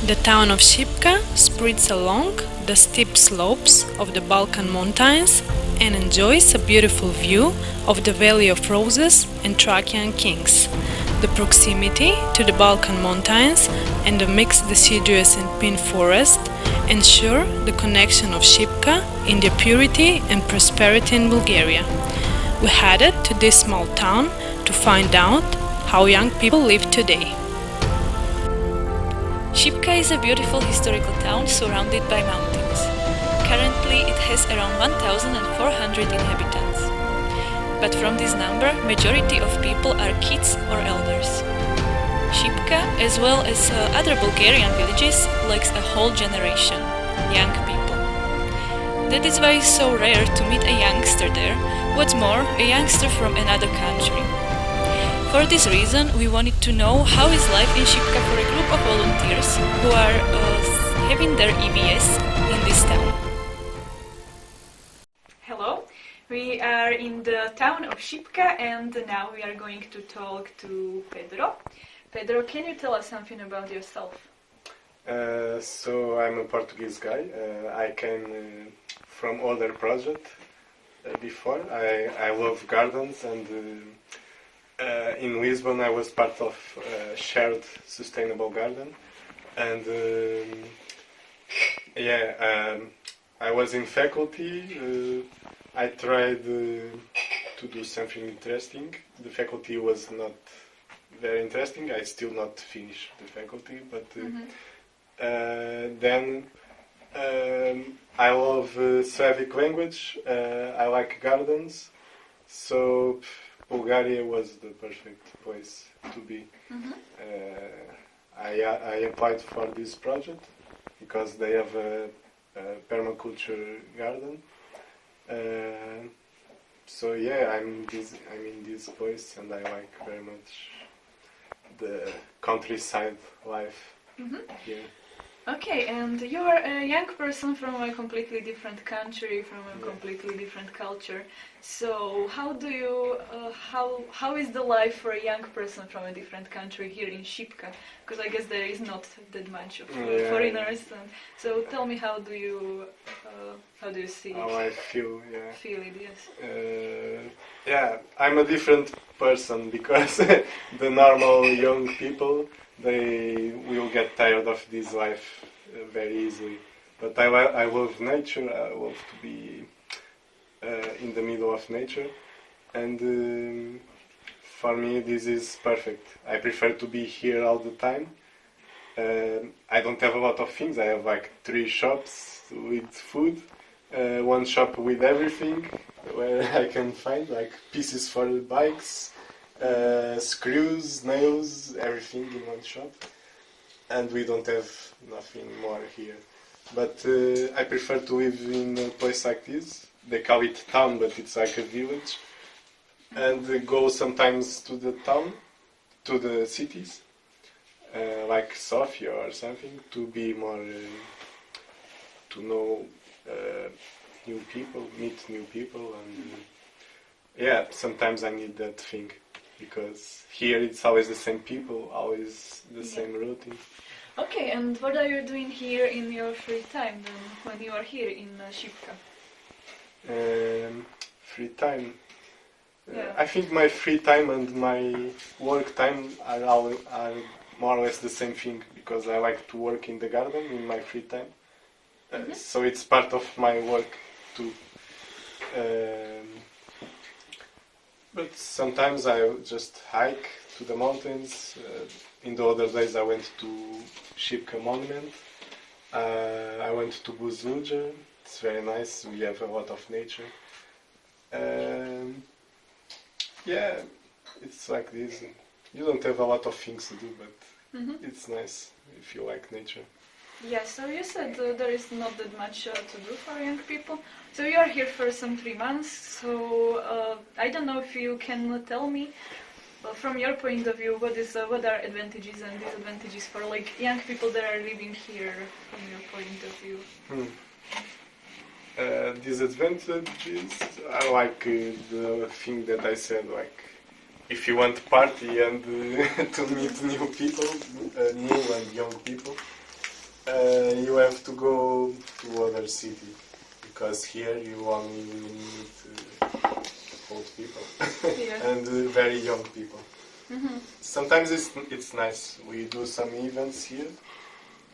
The town of Shipka spreads along the steep slopes of the Balkan Mountains and enjoys a beautiful view of the Valley of Roses and Thracian Kings. The proximity to the Balkan Mountains and the mixed deciduous and pine forest ensure the connection of Shipka in the purity and prosperity in Bulgaria. We headed to this small town to find out how young people live today. Shipka is a beautiful historical town surrounded by mountains. Currently it has around 1,400 inhabitants. But from this number, majority of people are kids or elders. Shipka, as well as other Bulgarian villages, lacks a whole generation, young people. That is why it's so rare to meet a youngster there, what's more, a youngster from another country. For this reason, we wanted to know how is life in Shipka for a group of volunteers who are having their EVS in this town. Hello, we are in the town of Shipka and now we are going to talk to Pedro. Pedro, can you tell us something about yourself? So I'm a Portuguese guy. I came from other project before. I love gardens and in Lisbon I was part of a shared sustainable garden and I was in faculty. I tried to do something interesting. The faculty was not very interesting. I still not finished the faculty, but then I love Slavic language. I like gardens, so Bulgaria was the perfect place to be. I applied for this project because they have a permaculture garden. So yeah, I'm in this place and I like very much the countryside life here. Okay, and you are a young person from a completely different country, from a completely different culture. So how do you, how is the life for a young person from a different country here in Shipka? Because I guess there is not that much of foreigners. And so tell me, how do you see it? How I feel, yeah. Feel it, yes. Yeah, I'm a different person because the normal young people, they will get tired of this life very easily. But I love nature. I love to be in the middle of nature, and for me this is perfect. I prefer to be here all the time. I don't have a lot of things. I have like 3 shops with food, 1 shop with everything where I can find like pieces for bikes, screws, nails, everything in 1 shop, and we don't have nothing more here. But I prefer to live in a place like this. They call it town, but it's like a village, and go sometimes to the town, to the cities, like Sofia or something, to be more, to know new people, meet new people, and yeah, sometimes I need that thing. Because here it's always the same people, always the same routine. Okay, and what are you doing here in your free time then, when you are here in Shipka? Free time? I think my free time and my work time are more or less the same thing, because I like to work in the garden in my free time. So it's part of my work too. But sometimes I just hike to the mountains. In the other days I went to Shipka Monument. I went to Buzluja. It's very nice. We have a lot of nature. Yeah, it's like this. You don't have a lot of things to do, but it's nice if you like nature. Yeah, so you said there is not that much to do for young people. So you are here for some 3 months, so I don't know if you can tell me, from your point of view, what are advantages and disadvantages for like young people that are living here, from your point of view? Disadvantages are like the thing that I said, like if you want to party and to meet new people, new and young people, You have to go to other city because here you only meet old people Yeah. and very young people. Mm-hmm. Sometimes it's nice. We do some events here,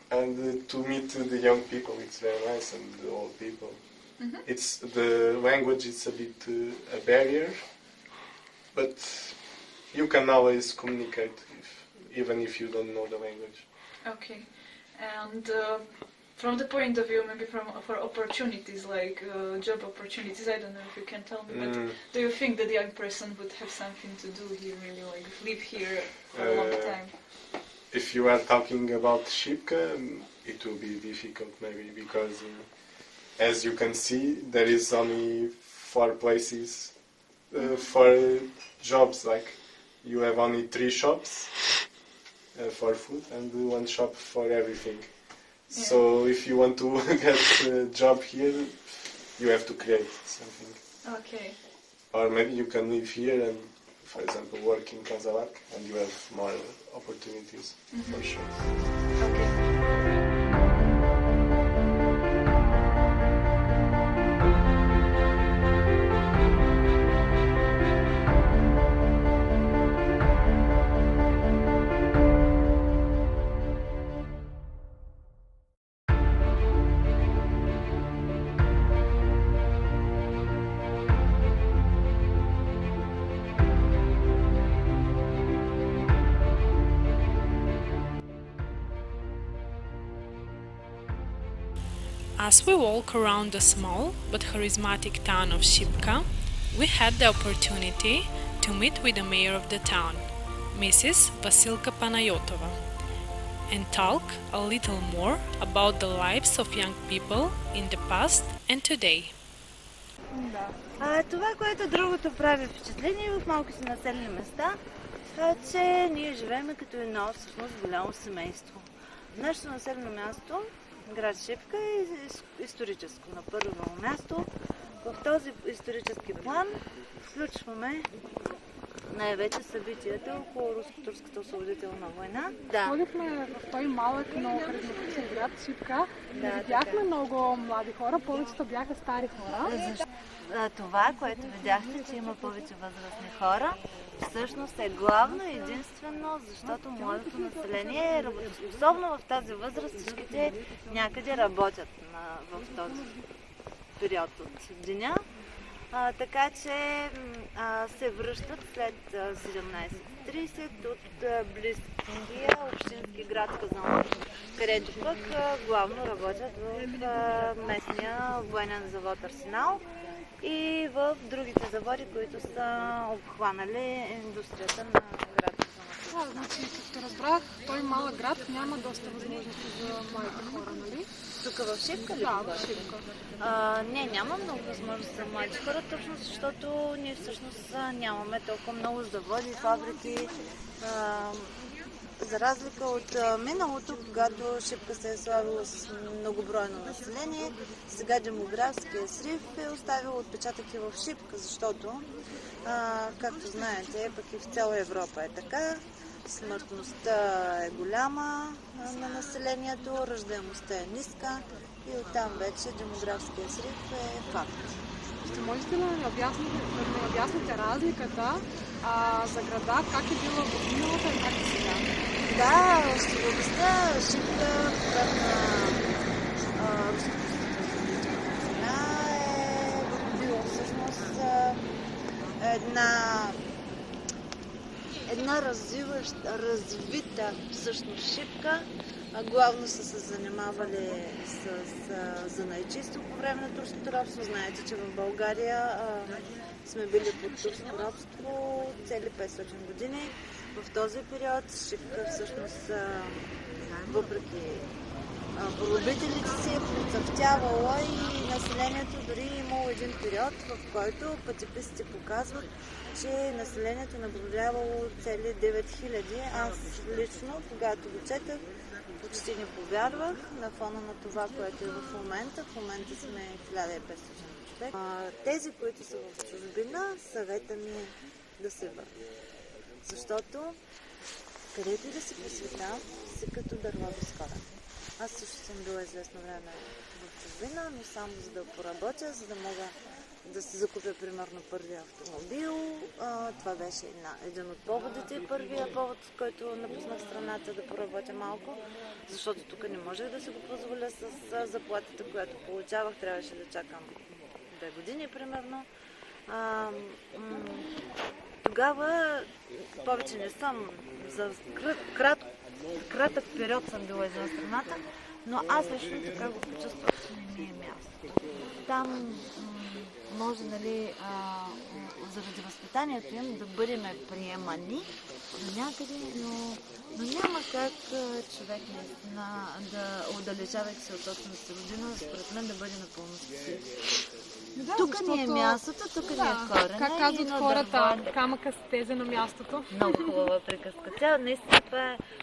and to meet the young people, it's very nice, and the old people. Mhm. It's the language is a bit a barrier, but you can always communicate even if you don't know the language. Okay. And from the point of view, maybe for opportunities like job opportunities, I don't know if you can tell me, but do you think that the young person would have something to do here, really, like live here for a long time? If you are talking about Shipka, it will be difficult maybe because, as you can see, there is only 4 places for jobs. Like you have only 3 shops for food and 1 shop for everything. Yeah. So if you want to get a job here, you have to create something. Okay. Or maybe you can live here and, for example, work in Casabac and you have more opportunities for sure. Okay. As we walk around the small but charismatic town of Shipka, we had the opportunity to meet with the mayor of the town, Mrs. Vasilka Panayotova, and talk a little more about the lives of young people in the past and today. Това, което другото прави впечатление в малките населени места, това е, че ние живеем като едно всъщност голямо семейство. Нашето населено място, град Шипка, е историческо. На първо място в този исторически план включваме най-вече събитията около Руско-турската освободителна война. Да. Ходихме в този малък, но харизматичен град Шипка. Не видяхме много млади хора, повечето бяха стари хора. Това, което видяхте, че има повече възрастни хора, всъщност е главно и единствено, защото младото население е работоспособно в тази възраст. Всичките някъде работят в този период от деня. Така че се връщат след 17:30 от близкия общински град Казанлък, където пък главно работят в местния военен завод Арсенал и в другите заводи, които са обхванали индустрията на град Казанлък. Значи, като разбрах, той малък град няма доста възможности за младите хора, нали? Тук в Шипка ли? Да, в Шипка. Не, няма много възможност за млади хора, точно защото ние всъщност нямаме толкова много заводи, фабрики. За разлика от миналото, когато Шипка се е славила с многобройно население, сега демографския срив е оставил отпечатък и в Шипка, защото, както знаете, пък и в цяла Европа е така. Смъртността е голяма на населението, раждаемостта е ниска и оттам вече демографския срив е факт. Ще можете да ни обясните разликата за града, как е било в миналото и как е сега? Да, ще ви обясня. Шипка, когато на Руско-турската война е било всъщност една развита всъщност Шипка. Главно са се занимавали с занаятчийство по време на турското робство. Знаете, че в България сме били под турско робство цели 500 години. В този период Шипка всъщност, въпреки поробителите си, е процъфтявала и населението дори е имало един период, в който пътеписите показват, че населението наблюдавало цели 9000. Аз лично, когато го четах, почти не повярвах на фона на това, което е в момента. В момента сме 1500 човек. Тези, които са в чужбина, съвета ми е да се върнат. Защото където и да си по света, си като дърво без корен. Аз също съм била известно време в чужбина, но само за да поработя, за да мога да си закупя примерно първия автомобил. Това беше един от поводите. Първия повод, с който напуснах страната да поработя малко, защото тук не можех да си го позволя с заплатата, която получавах. Трябваше да чакам 2 години примерно. Тогава повече не съм. За кратък период съм била извън страната, но аз лично така го почувствах, че не ми е място. Там може, нали, заради възпитанието им да бъдем приемани до някъде, но няма как човек наистина да отдалечавайки се от собствената си родина, според мен да бъде напълно си. Да, Тук ни е мястото, тук ни е корена. Как казват хората, камъка стезе на мястото. Много хубава приказка. Тя наистина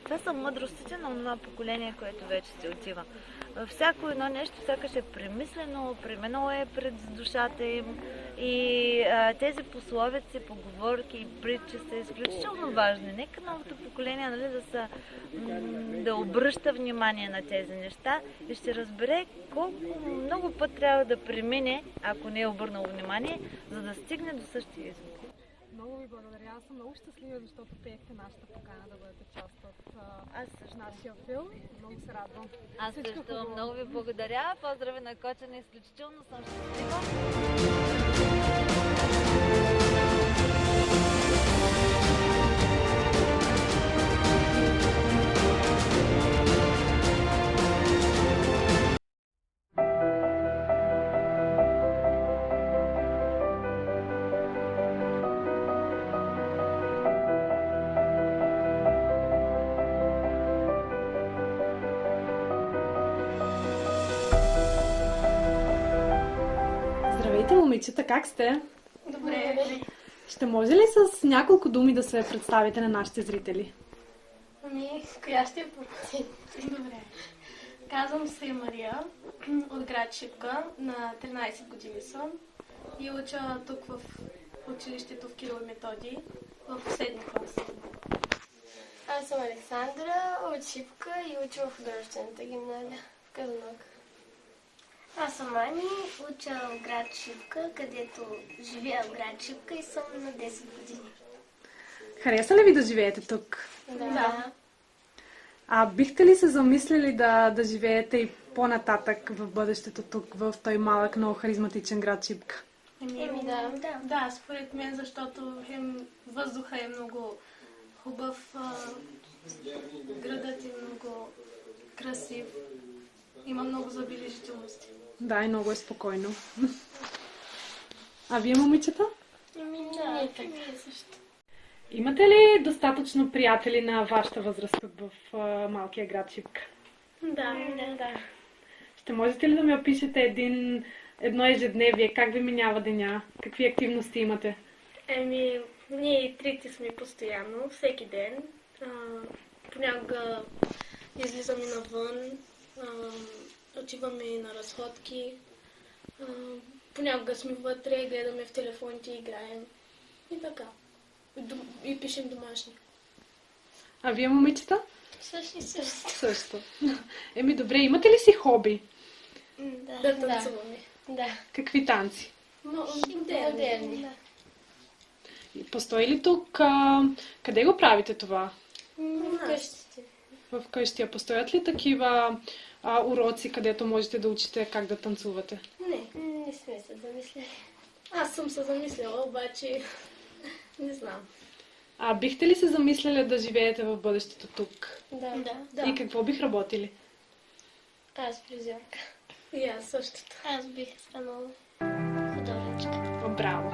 това са мъдростите на това поколение, което вече се отива. Всяко едно нещо сякаш е премислено, преминало е пред душата им и тези пословици, поговорки и притчи са изключително важни. Нека новото поколение, нали, да обръща внимание на тези неща и ще разбере колко много път трябва да премине, ако не е обърнало внимание, за да стигне до същия извод. Много ви благодаря. Аз съм много щастлива, защото приехте нашата покана да бъдете част от нашия филм. Много се радвам. Аз също много ви благодаря. Поздрави на Кочана. Изключително съм щастлива. Здравейте, момичета, как сте? Добре. Ще може ли с няколко думи да се представите на нашите зрители? Коя ще е по-ти? Добре. Казвам се Мария от град Шипка, на 13 години съм и уча тук в училището в Кирил и Методий в 7 клас. Аз съм Александра от Шипка и уча в художествената гимназия в Казанлък. Аз съм Ани, уча в град Шипка, където живея в град Шипка и съм на 10 години. Хареса ли ви да живеете тук? Да. А бихте ли се замислили да живеете и по-нататък в бъдещето тук, в този малък, много харизматичен град Шипка? Да. Да, според мен, защото въздуха е много хубав, градът е много красив, има много забележителности. Да, и много е спокойно. А вие, момичета? Ние също. Имате ли достатъчно приятели на вашата възраст тук в малкия град Шипка? Да. Ще можете ли да ми опишете едно ежедневие? Как ви минава деня? Какви активности имате? Ние и трите сме постоянно, всеки ден. Понякога излизаме навън, отиваме на разходки. Понякога сме вътре, гледаме в телефоните, играем и така. И пишем домашни. А вие, момичета? Също. Също. Добре, имате ли си хоби? Да танцуваме. Да. Какви танци? Модерни. И постои ли тук? Къде го правите това? Вкъщи. В къщи. А постоят ли такива уроци, където можете да учите как да танцувате? Не сме се замислили. Аз съм се замислила, обаче не знам. А бихте ли се замисляли да живеете в бъдещето тук? Да. И какво бих работили? Аз фризьорка. И аз същото. Аз бих станала художничка. Браво!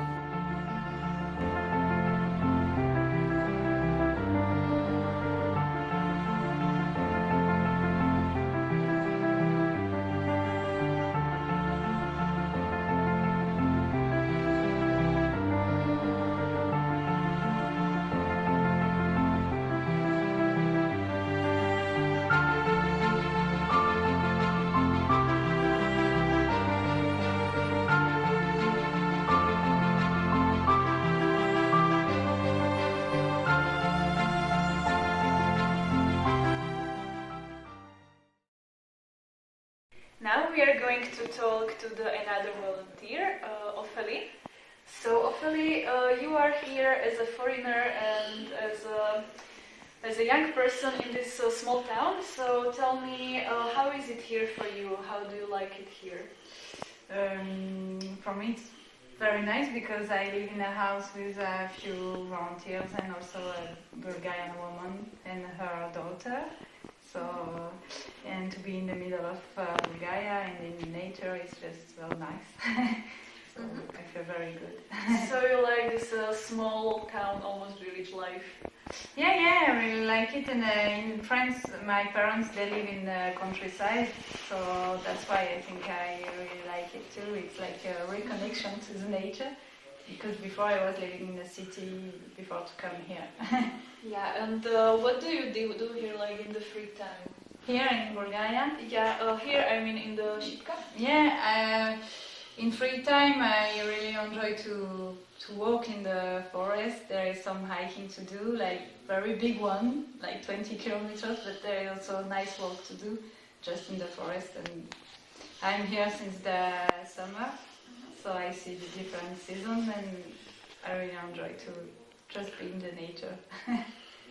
Now we are going to talk to another volunteer, Ophelie. So Ophelie, you are here as a foreigner and as a young person in this small town. So tell me, how is it here for you? How do you like it here? For me, it's very nice because I live in a house with a few volunteers and also a Bulgarian woman and her daughter. So, and to be in the middle of Bulgaria and in nature is just well nice. So I feel very good. So you like this small town, almost village life? Yeah, I really like it. And in France, my parents, they live in the countryside, so that's why I think I really like it too. It's like a reconnection to the nature, because before I was living in the city before to come here. Yeah, and what do you do here, like in the free time? Here in Bulgaria? Yeah, here I mean in the Shipka. Yeah, in free time I really enjoy to walk in the forest. There is some hiking to do, like very big one, like 20 kilometers, but there is also a nice walk to do just in the forest. And I'm here since the summer, so I see the different seasons and I really enjoy to just be in the nature.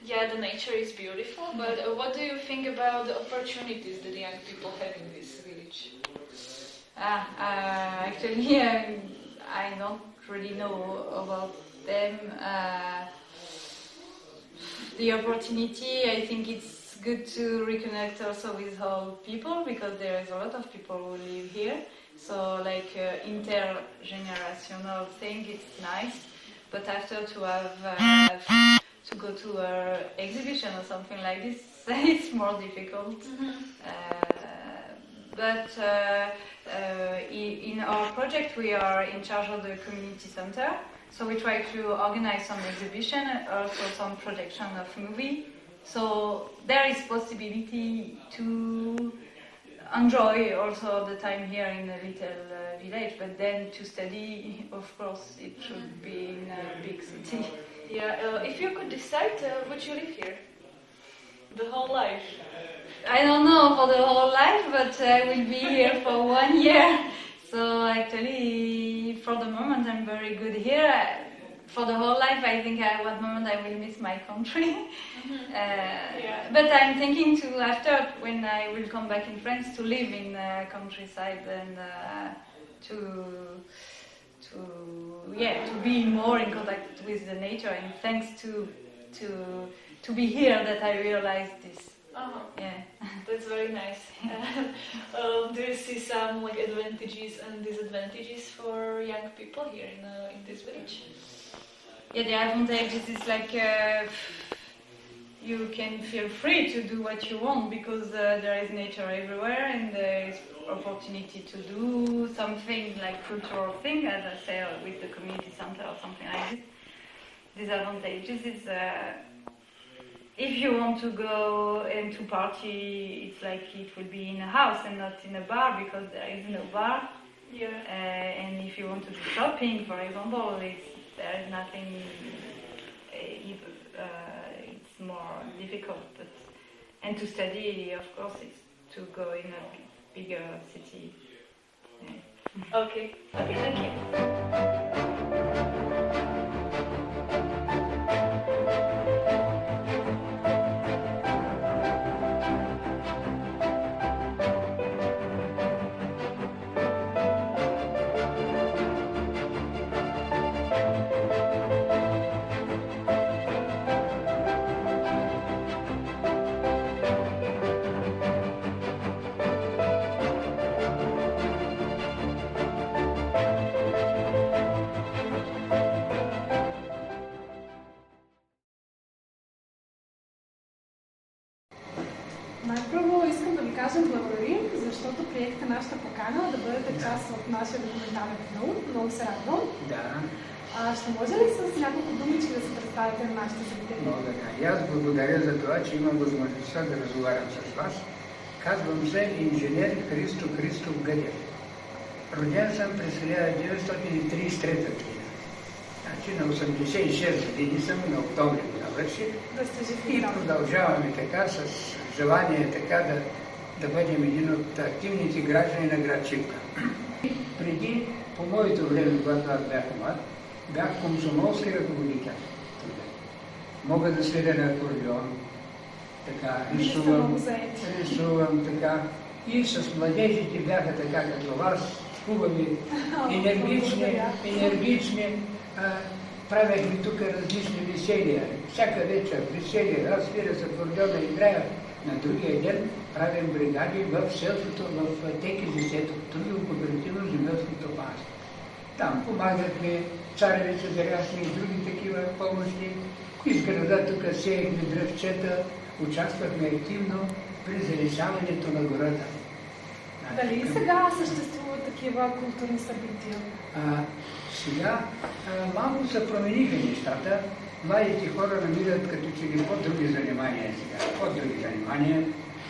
Yeah, the nature is beautiful, but what do you think about the opportunities that young people have in this village? Actually, I don't really know about them. The opportunity, I think it's good to reconnect also with all people, because there is a lot of people who live here. So like intergenerational thing, it's nice. But after to have to go to an exhibition or something like this, it's more difficult. But in our project, we are in charge of the community center. So we try to organize some exhibition, also some projection of movie. So there is possibility to enjoy also the time here in a little village, but then to study, of course, it should be in a big city. Yeah, if you could decide, would you live here? The whole life? I don't know for the whole life, but I will be here for 1 year. So actually, for the moment, I'm very good here. For the whole life, I think at one moment I will miss my country. But I'm thinking to, after, when I will come back in France, to live in the countryside and to be more in contact with the nature. And thanks to be here that I realized this. Yeah. That's very nice. Do you see some like advantages and disadvantages for young people here in this village? Yeah, the advantages is like you can feel free to do what you want, because there is nature everywhere and there is opportunity to do something like cultural thing, as I say, with the community center or something like this. Disadvantages is if you want to go and to party, it's like it will be in a house and not in a bar, because there is no bar. Yeah. And if you want to do shopping, for example, there is nothing. It's more difficult. And to study, of course, it's to go in a bigger city. Yeah. Okay, thank you. Най-първо искам да ви кажа благодарим, защото приехте нашата покана да бъдете част от нашия документален филм. Много се радвам. Да. Ще може ли с няколко думички да се представите на нашите зрители? Мога да. И аз благодаря за това, че имам възможността да разговарям с вас. Казвам се инженер Христо Христов Гадев. Роден съм през 1933 година. Значи на 86 години съм, на октомври го навърших. Да сте жив и продължаваме така с желание така да бъдем един от активните граждани на град Шипка. Преди, по моето време, когато аз бях млад, бях комсомолски ръководител. Мога да следя на акордеон, така, рисувам така. И с младежите бяха така като вас, хубави, енергични. Правехме тук различни веселия. Всяка вечер веселия, разпира се акордеона, играят. На другия ден правим бригади в селството, в ТКЗ-то, трудово кооперативно земеделско стопанство. Там помагахме царевица, дерясни и други такива помощи. Из града тук сеехме дръвчета, участвахме активно при залесяването на гората. Дали и сега съществуват такива културни събития? Сега малко се промениха нещата. Младите хора намират като че ли по-други занимания сега. По-други занимания.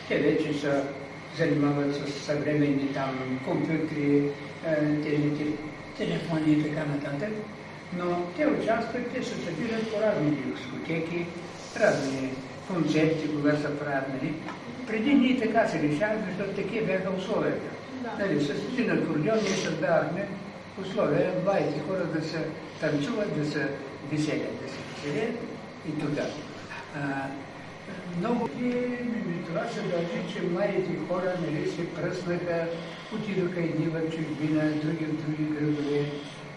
Те вече се занимават с съвременни там компютри, телефони и така нататък. Но те участват, те се събират по разни дискотеки, разни концерти, кога се правят, нали. Преди ние така се решаваме, защото такива бяха условията. Нали, с един акордеон ние създавахме условия младите хора да се танцуват, да се веселят, да се веселят и тогава. Много това се дължи, че младите хора, нали, се пръснаха, отидоха едни в чужбина, други в други градове,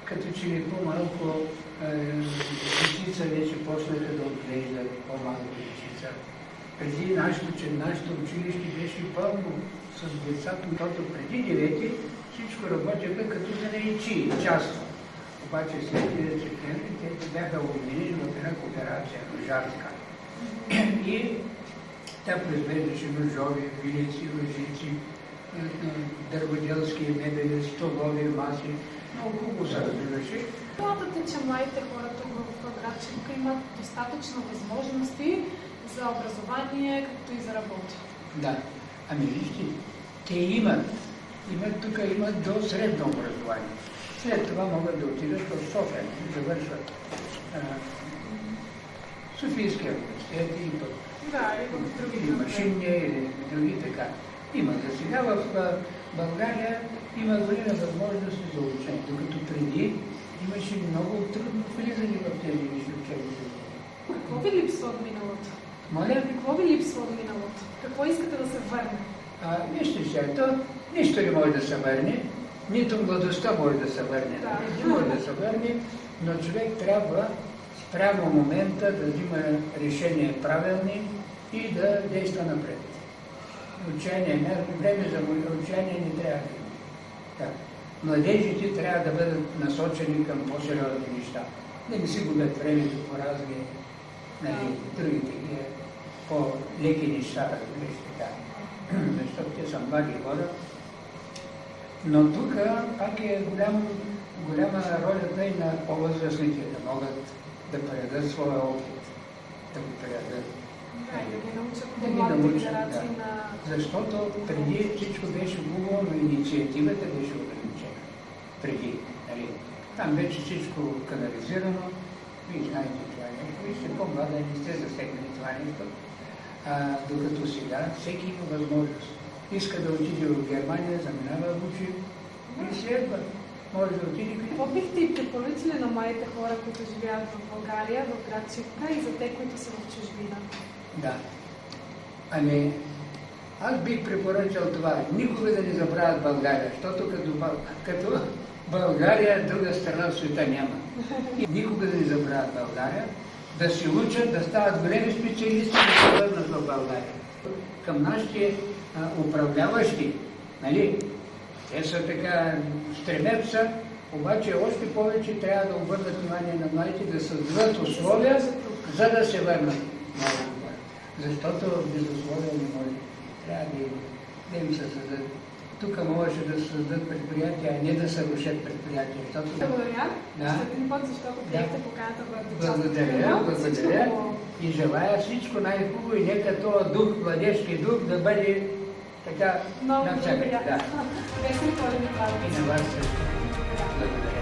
като че ли по-малко дечица вече почнаха да отглеждат, по-малко дечица. Преди нашето училище беше пълно с децата, защото преди 9 всичко работеха като занаятчии, частно. Обаче след 9 септември те бяха обединени в една кооперация, Жарска. И тя произвеждаше ножове, вилици, лъжици, дърводелски мебели, столови, маси. Много хубаво се развиваше. Смятате, че младите хора тук в град Шипка имат достатъчно възможности за образование, както и за работа? Да. Ами вижте, те имат до средно образование. След това могат да отидат в София, да завършват Софийския университет и пък или машинния, или други така. Има за сега в България има голяма възможност за обучение, докато преди имаше много трудно влизане в тези висши учебни заведения. Какво ви липсва от миналото? Моля? Какво ви липсва от миналото? Какво искате да се върне? Вижте сега, нищо не може да се върне, нито младостта може да се върне. Не може да се върне, но човек трябва спрямо момента да взима решения правилни и да действа напред. Време за учение не трябва да има. Да. Младежите трябва да бъдат насочени към по-сериозни неща. Да не си губят времето по разни други такива по-леки неща, разбираш така. Защото те са млади хора. Но тук пак е голяма ролята и на по-възрастните, да могат да предадат своя опит, да го предадат. Да ги научат, да. Защото преди всичко беше хубаво, но инициативата беше ограничена. Преди, нали? Там вече всичко канализирано. Вие знаете това нещо. Вие сте по-млада, не сте засегнали това нещо. Докато сега всеки има възможност. Иска да отиде в Германия, заминава да учи и следва. Може да отиде. Какво бихте и препоръчали на младите хора, които живеят в България, в град Шипка и за те, които са в чужбина? Да. Ами, аз бих препоръчал това. Никога да не забравят България, защото като България друга страна в света няма. И никога да не забравят България, да се учат, да стават големи специалисти, да се върнат в България. Към нашите управляващи, нали, те са така, стремят се, обаче още повече трябва да обърнат внимание на младите, да създадат условия, за да се върнат. Защото без условия не може. Трябва да им се създадат. Тук можеше да се създадат предприятия, а не да се рушат предприятия. Благодаря. Да. Ще ни път, защото приехте поканата в Благодаря. И желая всичко най-хубаво и нека този дух, младежки дух, да бъде така навсякъде. Много приятно. И на вас също. Благодаря.